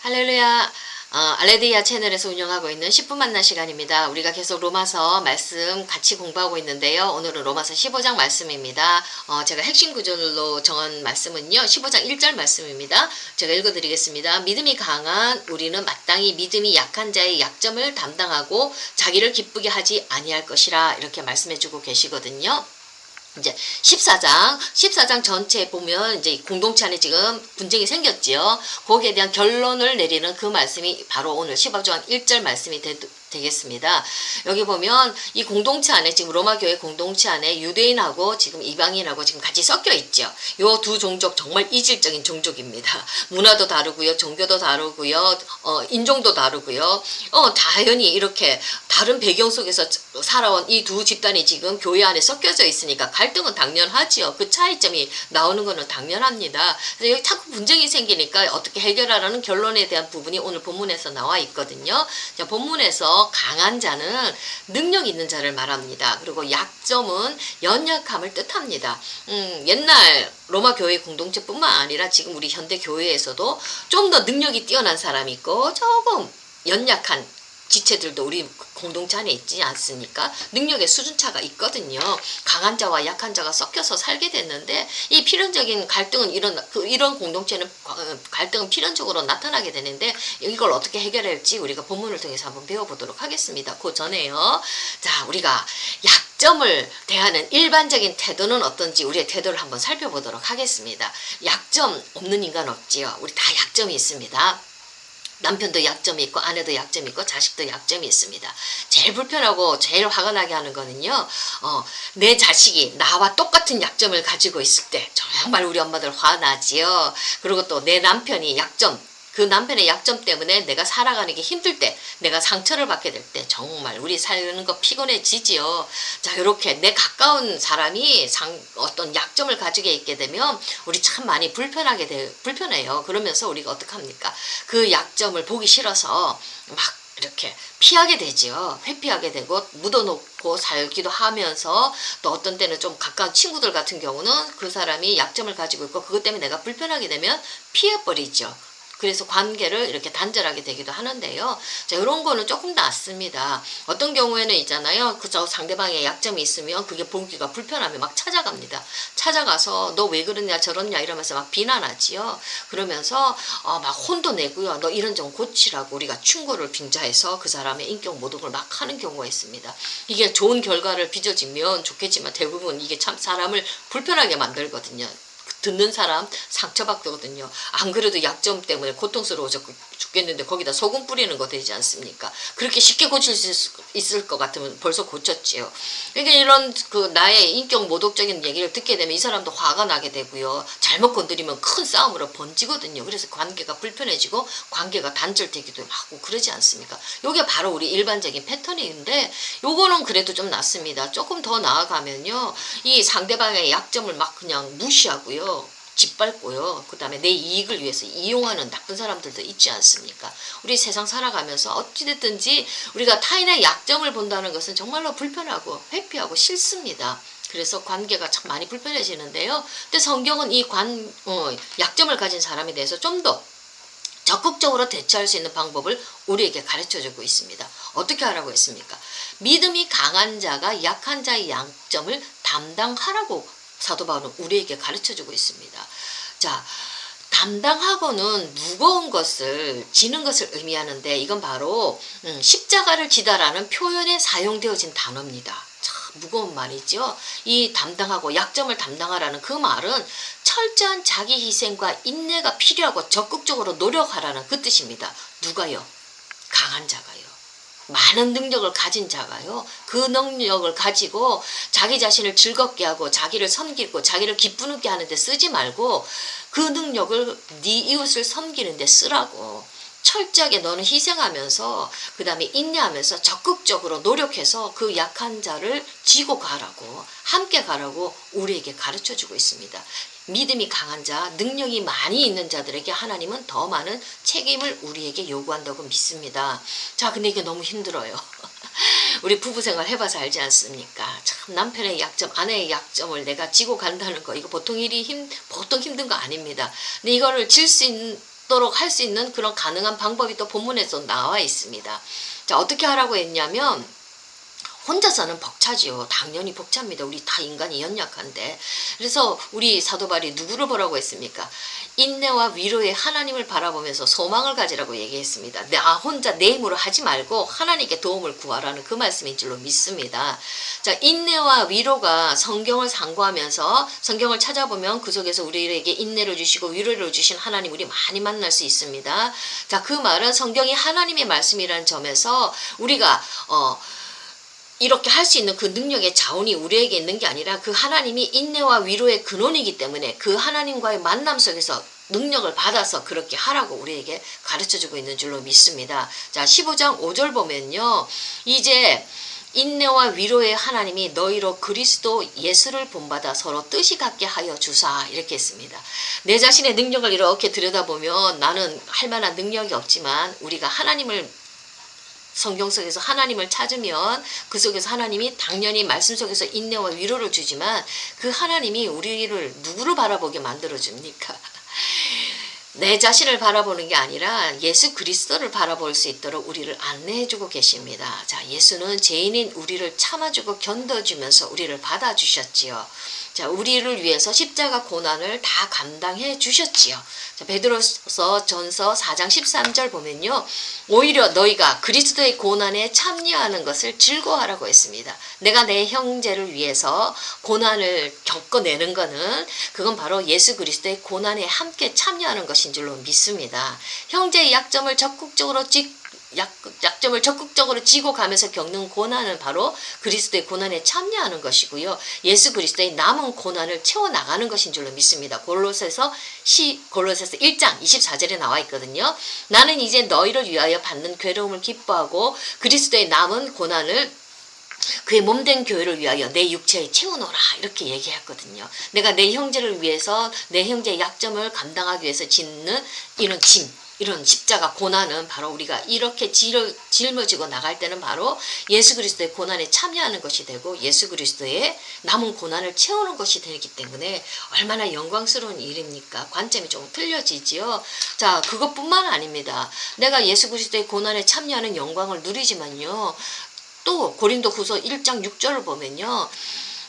할렐루야. 알레드야 채널에서 운영하고 있는 10분 만나 시간입니다. 우리가 계속 로마서 말씀 같이 공부하고 있는데요. 오늘은 로마서 15장 말씀입니다. 제가 핵심 구절로 정한 말씀은요. 15장 1절 말씀입니다. 제가 읽어드리겠습니다. 믿음이 강한 우리는 마땅히 믿음이 약한 자의 약점을 담당하고 자기를 기쁘게 하지 아니할 것이라 이렇게 말씀해주고 계시거든요. 이제 14장 전체에 보면 이제 공동체 안에 지금 분쟁이 생겼지요. 거기에 대한 결론을 내리는 그 말씀이 바로 오늘 15장 1절 말씀이 되겠습니다. 여기 보면 이 공동체 안에 지금 로마 교회 공동체 안에 유대인하고 지금 이방인하고 지금 같이 섞여 있죠. 요 두 종족 정말 이질적인 종족입니다. 문화도 다르고요, 종교도 다르고요, 인종도 다르고요. 자연히 이렇게 다른 배경 속에서 살아온 이 두 집단이 지금 교회 안에 섞여져 있으니까 갈등은 당연하지요. 그 차이점이 나오는 거는 당연합니다. 그래서 여기 자꾸 분쟁이 생기니까 어떻게 해결하라는 결론에 대한 부분이 오늘 본문에서 나와 있거든요. 자, 본문에서 강한 자는 능력 있는 자를 말합니다. 그리고 약점은 연약함을 뜻합니다. 옛날 로마 교회 공동체뿐만 아니라 지금 우리 현대 교회에서도 좀 더 능력이 뛰어난 사람이 있고 조금 연약한 지체들도 우리 공동체 안에 있지 않습니까? 능력의 수준차가 있거든요. 강한 자와 약한 자가 섞여서 살게 됐는데 이 필연적인 갈등은 이런 공동체는 갈등은 필연적으로 나타나게 되는데 이걸 어떻게 해결할지 우리가 본문을 통해서 한번 배워보도록 하겠습니다. 그 전에요. 자, 우리가 약점을 대하는 일반적인 태도는 어떤지 우리의 태도를 한번 살펴보도록 하겠습니다. 약점 없는 인간 없지요. 우리 다 약점이 있습니다. 남편도 약점이 있고 아내도 약점이 있고 자식도 약점이 있습니다. 제일 불편하고 제일 화가 나게 하는 거는요. 내 자식이 나와 똑같은 약점을 가지고 있을 때 정말 우리 엄마들 화나지요. 그리고 또 내 남편이 그 남편의 약점 때문에 내가 살아가는 게 힘들 때, 내가 상처를 받게 될 때 정말 우리 사는 거 피곤해지지요. 자, 이렇게 내 가까운 사람이 어떤 약점을 가지게 있게 되면 우리 참 많이 불편해요. 그러면서 우리가 어떡합니까? 그 약점을 보기 싫어서 막 이렇게 피하게 되지요. 회피하게 되고 묻어놓고 살기도 하면서 또 어떤 때는 좀 가까운 친구들 같은 경우는 그 사람이 약점을 가지고 있고 그것 때문에 내가 불편하게 되면 피해버리죠. 그래서 관계를 이렇게 단절하게 되기도 하는데요. 자, 이런 거는 조금 낫습니다. 어떤 경우에는 있잖아요. 그저 상대방의 약점이 있으면 그게 보기가 불편하면 막 찾아갑니다. 찾아가서 너 왜 그러냐 저러냐 이러면서 막 비난하지요. 그러면서 막 혼도 내고요. 너 이런 점 고치라고 우리가 충고를 빙자해서 그 사람의 인격 모독을 막 하는 경우가 있습니다. 이게 좋은 결과를 빚어지면 좋겠지만 대부분 이게 참 사람을 불편하게 만들거든요. 듣는 사람 상처받거든요. 안 그래도 약점 때문에 고통스러워 죽겠는데 거기다 소금 뿌리는 거 되지 않습니까? 그렇게 쉽게 고칠 수 있을 것 같으면 벌써 고쳤지요. 그러니까 이런 나의 인격 모독적인 얘기를 듣게 되면 이 사람도 화가 나게 되고요. 잘못 건드리면 큰 싸움으로 번지거든요. 그래서 관계가 불편해지고 관계가 단절되기도 하고 그러지 않습니까? 이게 바로 우리 일반적인 패턴인데 요거는 그래도 좀 낫습니다. 조금 더 나아가면요. 이 상대방의 약점을 막 그냥 무시하고요. 짓밟고요. 그 다음에 내 이익을 위해서 이용하는 나쁜 사람들도 있지 않습니까? 우리 세상 살아가면서 어찌됐든지 우리가 타인의 약점을 본다는 것은 정말로 불편하고 회피하고 싫습니다. 그래서 관계가 참 많이 불편해지는데요. 근데 성경은 이 약점을 가진 사람에 대해서 좀 더 적극적으로 대처할 수 있는 방법을 우리에게 가르쳐주고 있습니다. 어떻게 하라고 했습니까? 믿음이 강한 자가 약한 자의 약점을 담당하라고 사도 바울은 우리에게 가르쳐주고 있습니다. 자, 담당하고는 무거운 것을 지는 것을 의미하는데 이건 바로 십자가를 지다라는 표현에 사용되어진 단어입니다. 참 무거운 말이죠. 이 담당하고 약점을 담당하라는 그 말은 철저한 자기 희생과 인내가 필요하고 적극적으로 노력하라는 그 뜻입니다. 누가요? 강한 자가요. 많은 능력을 가진 자가요. 그 능력을 가지고 자기 자신을 즐겁게 하고 자기를 섬기고 자기를 기쁘게 하는데 쓰지 말고 그 능력을 네 이웃을 섬기는 데 쓰라고. 철저하게 너는 희생하면서 그 다음에 인내하면서 적극적으로 노력해서 그 약한 자를 지고 가라고 함께 가라고 우리에게 가르쳐주고 있습니다. 믿음이 강한 자, 능력이 많이 있는 자들에게 하나님은 더 많은 책임을 우리에게 요구한다고 믿습니다. 자, 근데 이게 너무 힘들어요. 우리 부부생활 해봐서 알지 않습니까? 참 남편의 약점, 아내의 약점을 내가 지고 간다는 거 이거 보통 힘든 거 아닙니다. 근데 이거를 질 수 있는 있도록 할 수 있는 그런 가능한 방법이 또 본문에서 나와 있습니다. 자, 어떻게 하라고 했냐면 혼자서는 벅차지요. 당연히 벅찹니다. 우리 다 인간이 연약한데. 그래서 우리 사도 바울이 누구를 보라고 했습니까? 인내와 위로의 하나님을 바라보면서 소망을 가지라고 얘기했습니다. 나 혼자 내 힘으로 하지 말고 하나님께 도움을 구하라는 그 말씀인 줄로 믿습니다. 자, 인내와 위로가 성경을 상고하면서 성경을 찾아보면 그 속에서 우리에게 인내를 주시고 위로를 주신 하나님 우리 많이 만날 수 있습니다. 자, 그 말은 성경이 하나님의 말씀이라는 점에서 우리가 이렇게 할 수 있는 그 능력의 자원이 우리에게 있는 게 아니라 그 하나님이 인내와 위로의 근원이기 때문에 그 하나님과의 만남 속에서 능력을 받아서 그렇게 하라고 우리에게 가르쳐주고 있는 줄로 믿습니다. 자, 15장 5절 보면요. 이제 인내와 위로의 하나님이 너희로 그리스도 예수를 본받아 서로 뜻이 같게 하여 주사 이렇게 했습니다. 내 자신의 능력을 이렇게 들여다보면 나는 할 만한 능력이 없지만 우리가 하나님을 성경 속에서 하나님을 찾으면 그 속에서 하나님이 당연히 말씀 속에서 인내와 위로를 주지만 그 하나님이 우리를 누구를 바라보게 만들어줍니까? 내 자신을 바라보는 게 아니라 예수 그리스도를 바라볼 수 있도록 우리를 안내해주고 계십니다. 자, 예수는 죄인인 우리를 참아주고 견뎌주면서 우리를 받아주셨지요. 자, 우리를 위해서 십자가 고난을 다 감당해 주셨지요. 자, 베드로서 전서 4장 13절 보면요. 오히려 너희가 그리스도의 고난에 참여하는 것을 즐거워하라고 했습니다. 내가 내 형제를 위해서 고난을 겪어내는 것은 그건 바로 예수 그리스도의 고난에 함께 참여하는 것인 줄로 믿습니다. 형제의 약점을 적극적으로 지고 가면서 겪는 고난은 바로 그리스도의 고난에 참여하는 것이고요. 예수 그리스도의 남은 고난을 채워나가는 것인 줄로 믿습니다. 골로새서 1장 24절에 나와 있거든요. 나는 이제 너희를 위하여 받는 괴로움을 기뻐하고 그리스도의 남은 고난을 그의 몸된 교회를 위하여 내 육체에 채우노라 이렇게 얘기했거든요. 내가 내 형제를 위해서 내 형제의 약점을 감당하기 위해서 짓는 이런 짐 이런 십자가 고난은 바로 우리가 이렇게 짊어지고 나갈 때는 바로 예수 그리스도의 고난에 참여하는 것이 되고 예수 그리스도의 남은 고난을 채우는 것이 되기 때문에 얼마나 영광스러운 일입니까? 관점이 조금 틀려지지요. 자, 그것뿐만 아닙니다. 내가 예수 그리스도의 고난에 참여하는 영광을 누리지만요. 또 고린도후서 1장 6절을 보면요.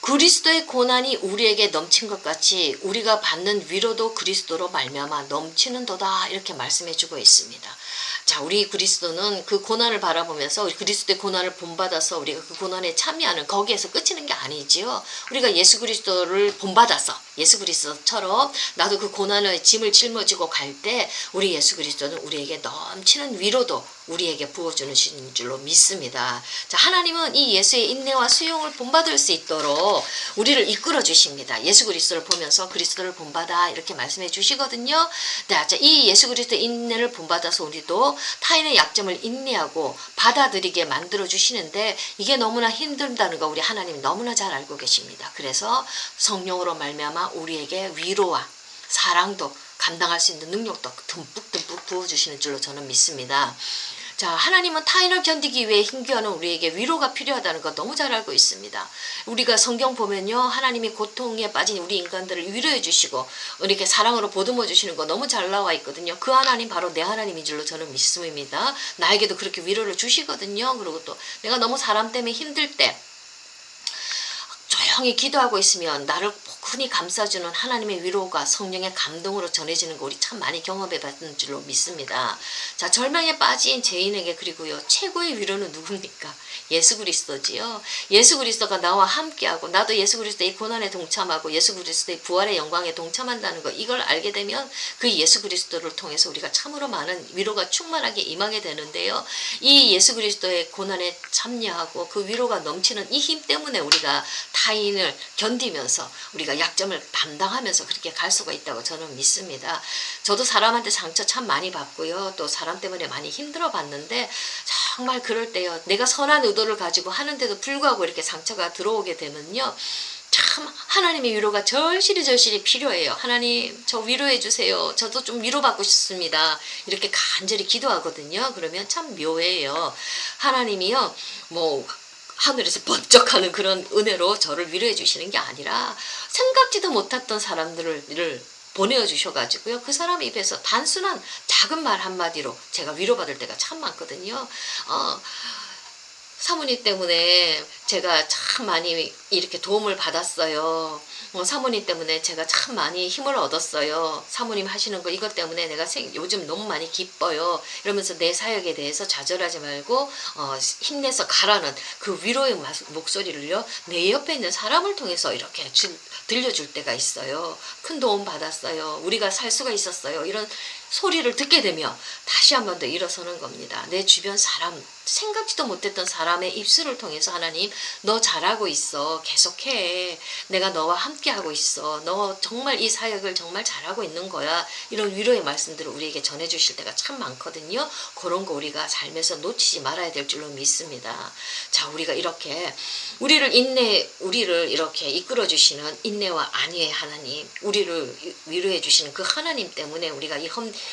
그리스도의 고난이 우리에게 넘친 것 같이 우리가 받는 위로도 그리스도로 말미암아 넘치는도다 이렇게 말씀해주고 있습니다. 자, 우리 그리스도는 그 고난을 바라보면서 우리 그리스도의 고난을 본받아서 우리가 그 고난에 참여하는 거기에서 끝이는 게 아니지요. 우리가 예수 그리스도를 본받아서 예수 그리스도처럼 나도 그 고난의 짐을 짊어지고 갈 때 우리 예수 그리스도는 우리에게 넘치는 위로도 우리에게 부어주는 줄로 믿습니다. 자, 하나님은 이 예수의 인내와 수용을 본받을 수 있도록 우리를 이끌어 주십니다. 예수 그리스도를 보면서 그리스도를 본받아 이렇게 말씀해 주시거든요. 자, 이 예수 그리스도의 인내를 본받아서 우리도 타인의 약점을 인내하고 받아들이게 만들어 주시는데 이게 너무나 힘들다는 거 우리 하나님 너무나 잘 알고 계십니다. 그래서 성령으로 말미암아 우리에게 위로와 사랑도 감당할 수 있는 능력도 듬뿍 부어주시는 줄로 저는 믿습니다. 자, 하나님은 타인을 견디기 위해 힘겨워하는 우리에게 위로가 필요하다는 거 너무 잘 알고 있습니다. 우리가 성경 보면요. 하나님이 고통에 빠진 우리 인간들을 위로해 주시고 이렇게 사랑으로 보듬어 주시는 거 너무 잘 나와 있거든요. 그 하나님 바로 내 하나님인 줄로 저는 믿습니다. 나에게도 그렇게 위로를 주시거든요. 그리고 또 내가 너무 사람 때문에 힘들 때 조용히 기도하고 있으면 나를 포근히 감싸주는 하나님의 위로가 성령의 감동으로 전해지는 거 우리 참 많이 경험해 봤는 줄로 믿습니다. 자, 절망에 빠진 죄인에게 그리고요 최고의 위로는 누굽니까? 예수 그리스도지요. 예수 그리스도가 나와 함께하고 나도 예수 그리스도의 고난에 동참하고 예수 그리스도의 부활의 영광에 동참한다는 거 이걸 알게 되면 그 예수 그리스도를 통해서 우리가 참으로 많은 위로가 충만하게 임하게 되는데요. 이 예수 그리스도의 고난에 참여하고 그 위로가 넘치는 이 힘 때문에 우리가 타인을 견디면서 우리가 약점을 담당하면서 그렇게 갈 수가 있다고 저는 믿습니다. 저도 사람한테 상처 참 많이 받고요. 또 사람 때문에 많이 힘들어 봤는데 정말 그럴 때요. 내가 선한 의도를 가지고 하는데도 불구하고 이렇게 상처가 들어오게 되면요. 참 하나님의 위로가 절실히 필요해요. 하나님 저 위로해 주세요. 저도 좀 위로받고 싶습니다. 이렇게 간절히 기도하거든요. 그러면 참 묘해요. 하나님이요. 뭐 하늘에서 번쩍하는 그런 은혜로 저를 위로해 주시는 게 아니라 생각지도 못했던 사람들을 보내주셔가지고요. 그 사람 입에서 단순한 작은 말 한마디로 제가 위로받을 때가 참 많거든요. 사모님 때문에 제가 참 많이 이렇게 도움을 받았어요. 사모님 때문에 제가 참 많이 힘을 얻었어요. 사모님 하시는 거 이것 때문에 내가 요즘 너무 많이 기뻐요. 이러면서 내 사역에 대해서 좌절하지 말고 힘내서 가라는 그 위로의 목소리를요. 내 옆에 있는 사람을 통해서 이렇게 들려줄 때가 있어요. 큰 도움 받았어요. 우리가 살 수가 있었어요. 이런 소리를 듣게 되면 다시 한 번 더 일어서는 겁니다. 내 주변 사람, 생각지도 못했던 사람의 입술을 통해서 하나님 너 잘하고 있어. 계속해. 내가 너와 함께하고 있어. 너 정말 이 사역을 정말 잘하고 있는 거야. 이런 위로의 말씀들을 우리에게 전해주실 때가 참 많거든요. 그런 거 우리가 삶에서 놓치지 말아야 될 줄로 믿습니다. 자, 우리가 이렇게 우리를 이렇게 이끌어주시는 인내와 안위의 하나님, 우리를 위로해 주시는 그 하나님 때문에 우리가 이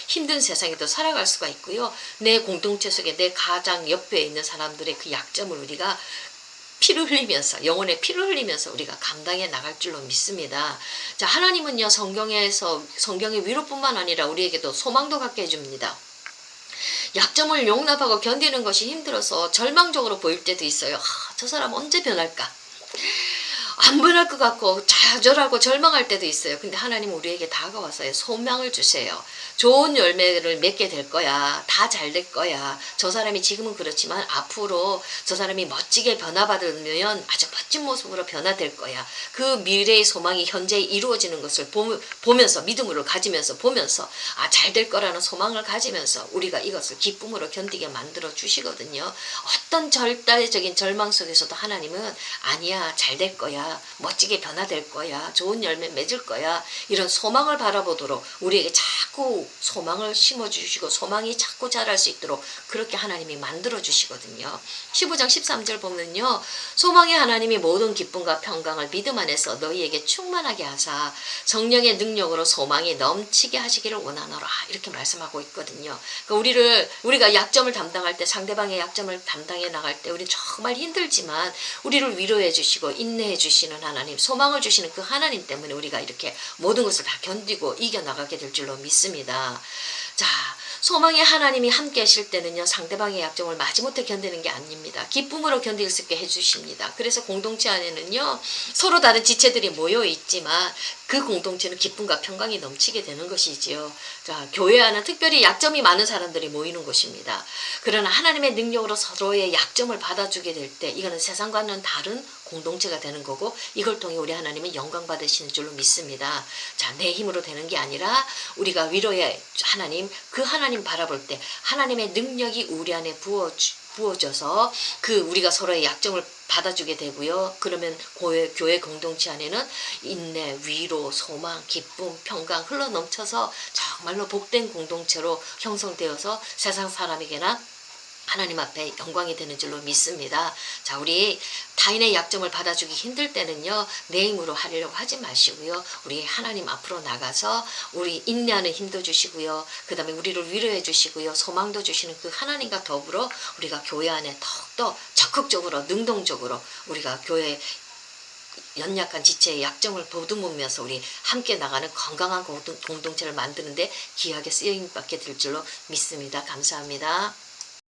힘든 세상에도 살아갈 수가 있고요. 내 공동체 속에 내 가장 옆에 있는 사람들의 그 약점을 우리가 피를 흘리면서, 영혼의 피를 흘리면서 우리가 감당해 나갈 줄로 믿습니다. 자, 하나님은요, 성경의 위로뿐만 아니라 우리에게도 소망도 갖게 해줍니다. 약점을 용납하고 견디는 것이 힘들어서 절망적으로 보일 때도 있어요. 저 사람 언제 변할까? 안 변할 것 같고 좌절하고 절망할 때도 있어요. 근데 하나님은 우리에게 다가와서 소망을 주세요. 좋은 열매를 맺게 될 거야. 다 잘 될 거야. 저 사람이 지금은 그렇지만 앞으로 저 사람이 멋지게 변화받으면 아주 멋진 모습으로 변화될 거야. 그 미래의 소망이 현재 이루어지는 것을 보면서 믿음으로 가지면서 보면서 잘 될 거라는 소망을 가지면서 우리가 이것을 기쁨으로 견디게 만들어 주시거든요. 어떤 절대적인 절망 속에서도 하나님은 아니야, 잘 될 거야. 멋지게 변화될 거야. 좋은 열매 맺을 거야. 이런 소망을 바라보도록 우리에게 자꾸 소망을 심어주시고 소망이 자꾸 자랄 수 있도록 그렇게 하나님이 만들어주시거든요. 15장 13절 보면요. 소망의 하나님이 모든 기쁨과 평강을 믿음 안에서 너희에게 충만하게 하사 성령의 능력으로 소망이 넘치게 하시기를 원하노라. 이렇게 말씀하고 있거든요. 그러니까 우리가 약점을 담당할 때, 상대방의 약점을 담당해 나갈 때 우리 정말 힘들지만 우리를 위로해 주시고 인내해 주시는 하나님, 소망을 주시는 그 하나님 때문에 우리가 이렇게 모든 것을 다 견디고 이겨나가게 될 줄로 믿습니다. 자, 소망의 하나님이 함께 하실 때는요, 상대방의 약점을 마지못해 견디는 게 아닙니다. 기쁨으로 견딜 수 있게 해주십니다. 그래서 공동체 안에는요, 서로 다른 지체들이 모여 있지만 그 공동체는 기쁨과 평강이 넘치게 되는 것이지요. 자, 교회 안은 특별히 약점이 많은 사람들이 모이는 곳입니다. 그러나 하나님의 능력으로 서로의 약점을 받아주게 될 때 이거는 세상과는 다른 공동체가 되는 거고 이걸 통해 우리 하나님은 영광 받으시는 줄로 믿습니다. 자, 내 힘으로 되는 게 아니라 우리가 위로의 하나님, 그 하나님 바라볼 때 하나님의 능력이 우리 안에 부어져서 그 우리가 서로의 약점을 받아주게 되고요. 그러면 교회 공동체 안에는 인내, 위로, 소망, 기쁨, 평강 흘러넘쳐서 정말로 복된 공동체로 형성되어서 세상 사람에게나 하나님 앞에 영광이 되는 줄로 믿습니다. 자, 우리 타인의 약점을 받아주기 힘들 때는요, 내 힘으로 하려고 하지 마시고요. 우리 하나님 앞으로 나가서 우리 인내하는 힘도 주시고요. 그 다음에 우리를 위로해 주시고요. 소망도 주시는 그 하나님과 더불어 우리가 교회 안에 더욱더 적극적으로 능동적으로 우리가 교회 연약한 지체의 약점을 보듬으면서 우리 함께 나가는 건강한 공동체를 만드는데 귀하게 쓰임받게 될 줄로 믿습니다. 감사합니다.